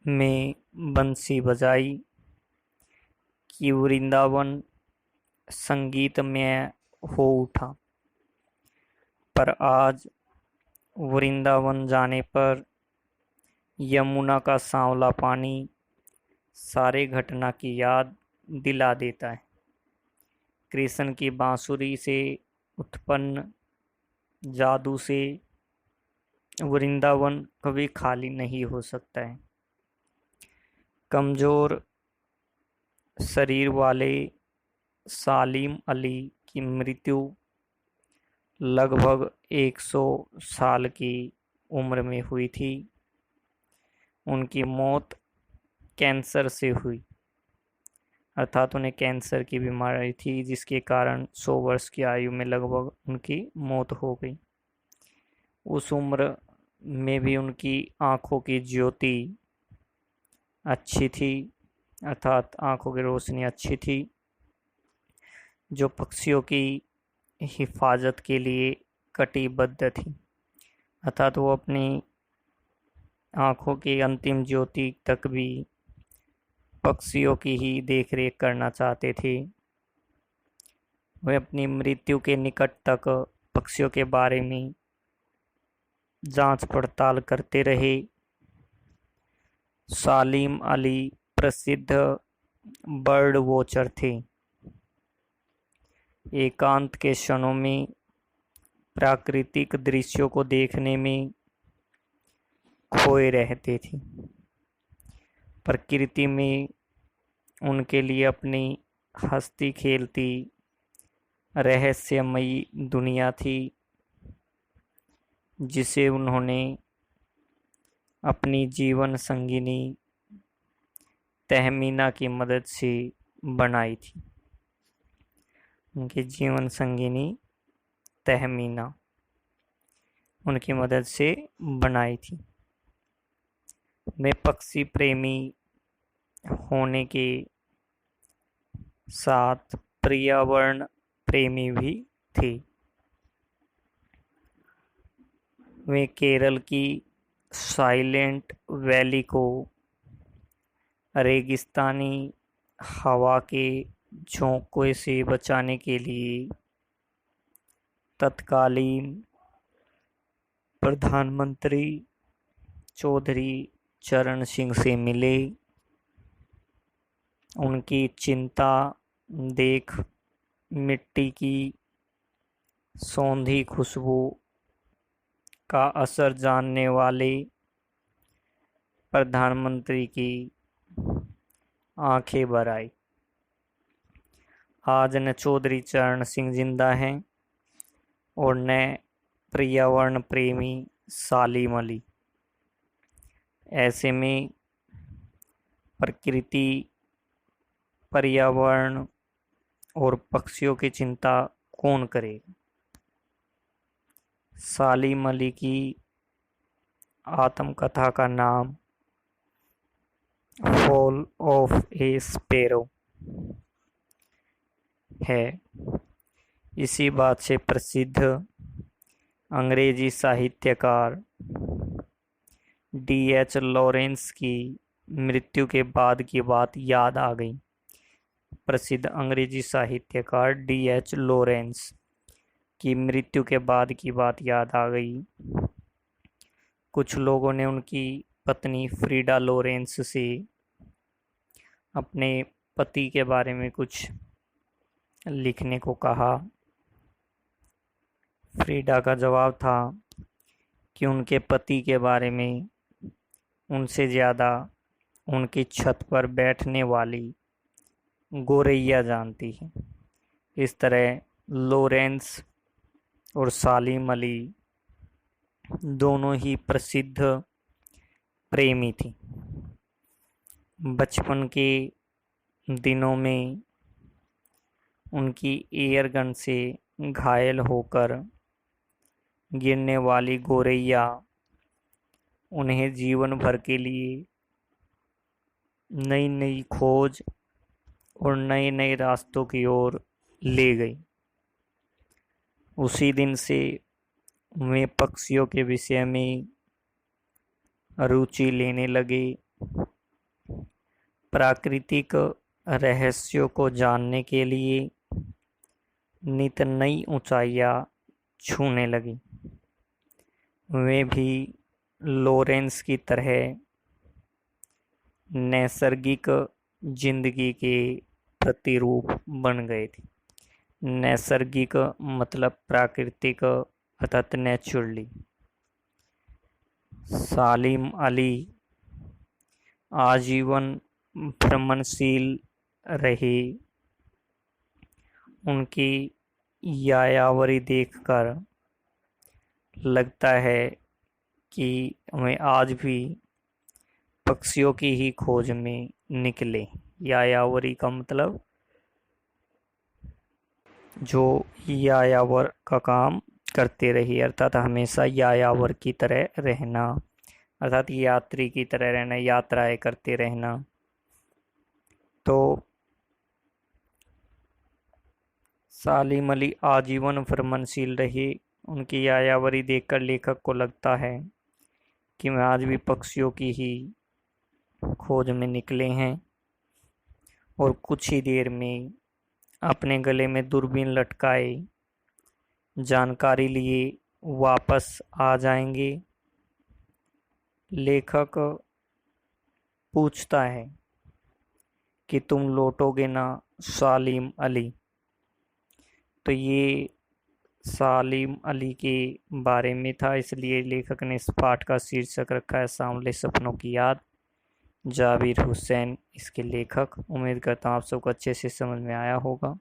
में बंसी बजाई कि वृंदावन संगीतमय हो उठा। पर आज वृंदावन जाने पर यमुना का सांवला पानी सारे घटना की याद दिला देता है। कृष्ण की बांसुरी से उत्पन्न जादू से वृंदावन कभी खाली नहीं हो सकता है। कमजोर शरीर वाले सालिम अली की मृत्यु लगभग 100 साल की उम्र में हुई थी। उनकी मौत कैंसर से हुई, अर्थात उन्हें कैंसर की बीमारी थी जिसके कारण 100 वर्ष की आयु में लगभग उनकी मौत हो गई। उस उम्र में भी उनकी आंखों की ज्योति अच्छी थी, अर्थात आंखों की रोशनी अच्छी थी, जो पक्षियों की हिफाजत के लिए कटिबद्ध थी। अर्थात वो अपनी आंखों की अंतिम ज्योति तक भी पक्षियों की ही देखरेख करना चाहते थे। वे अपनी मृत्यु के निकट तक पक्षियों के बारे में जांच पड़ताल करते रहे। सालिम अली प्रसिद्ध बर्ड वॉचर थे। एकांत के क्षणों में प्राकृतिक दृश्यों को देखने में खोए रहते थे। प्रकृति में उनके लिए अपनी हंसती खेलती रहस्यमयी दुनिया थी, जिसे उन्होंने अपनी जीवन संगिनी तहमीना की मदद से बनाई थी। उनकी जीवन संगिनी तहमीना उनकी मदद से बनाई थी। वे पक्षी प्रेमी होने के साथ पर्यावरण प्रेमी भी थे। वे केरल की साइलेंट वैली को रेगिस्तानी हवा के झोंके से बचाने के लिए तत्कालीन प्रधानमंत्री चौधरी चरण सिंह से मिले। उनकी चिंता देख मिट्टी की सौंधी खुशबू का असर जानने वाले प्रधानमंत्री की आंखें भर आई। आज न चौधरी चरण सिंह जिंदा हैं और न पर्यावरण प्रेमी सालिम अली। ऐसे में प्रकृति, पर्यावरण और पक्षियों की चिंता कौन करेगा। सालिम अली की आत्मकथा का नाम फॉल ऑफ ए स्पैरो है। इसी बात से प्रसिद्ध अंग्रेजी साहित्यकार D.H. लॉरेंस की मृत्यु के बाद की बात याद आ गई। प्रसिद्ध अंग्रेजी साहित्यकार D.H. लॉरेंस की मृत्यु के बाद की बात याद आ गई। कुछ लोगों ने उनकी पत्नी फ्रीडा लॉरेंस से अपने पति के बारे में कुछ लिखने को कहा। फ्रीडा का जवाब था कि उनके पति के बारे में उनसे ज़्यादा उनकी छत पर बैठने वाली गोरैया जानती है। इस तरह लॉरेंस और सालिम अली दोनों ही प्रसिद्ध प्रेमी थी। बचपन के दिनों में उनकी एयर गन से घायल होकर गिरने वाली गोरैया उन्हें जीवन भर के लिए नई नई खोज और नए नए रास्तों की ओर ले गई। उसी दिन से वे पक्षियों के विषय में रुचि लेने लगे प्राकृतिक रहस्यों को जानने के लिए नित नई ऊंचाइयां छूने लगी। वे भी लॉरेंस की तरह नैसर्गिक जिंदगी के प्रतिरूप बन गए थे। नैसर्गिक मतलब प्राकृतिक अर्थात नेचुरली। सालिम अली आजीवन भ्रमणशील रहे। उनकी यायावरी देखकर लगता है कि हमें आज भी पक्षियों की ही खोज में निकले। यायावरी का मतलब जो यायावर का काम करते रही, अर्थात हमेशा यायावर की तरह रहना, अर्थात यात्री की तरह रहना, यात्राएं करते रहना। तो सालिम अली आजीवन भ्रमणशील रहे। उनकी यायावरी देखकर लेखक को लगता है कि वे आज भी पक्षियों की ही खोज में निकले हैं और कुछ ही देर में अपने गले में दूरबीन लटकाए जानकारी लिए वापस आ जाएंगे। लेखक पूछता है कि तुम लौटोगे ना सालिम अली। तो ये सालिम अली के बारे में था, इसलिए लेखक ने इस पाठ का शीर्षक रखा है सांवले सपनों की याद। जाबिर हुसैन इसके लेखक। उम्मीद करता हूँ आप सबको अच्छे से समझ में आया होगा।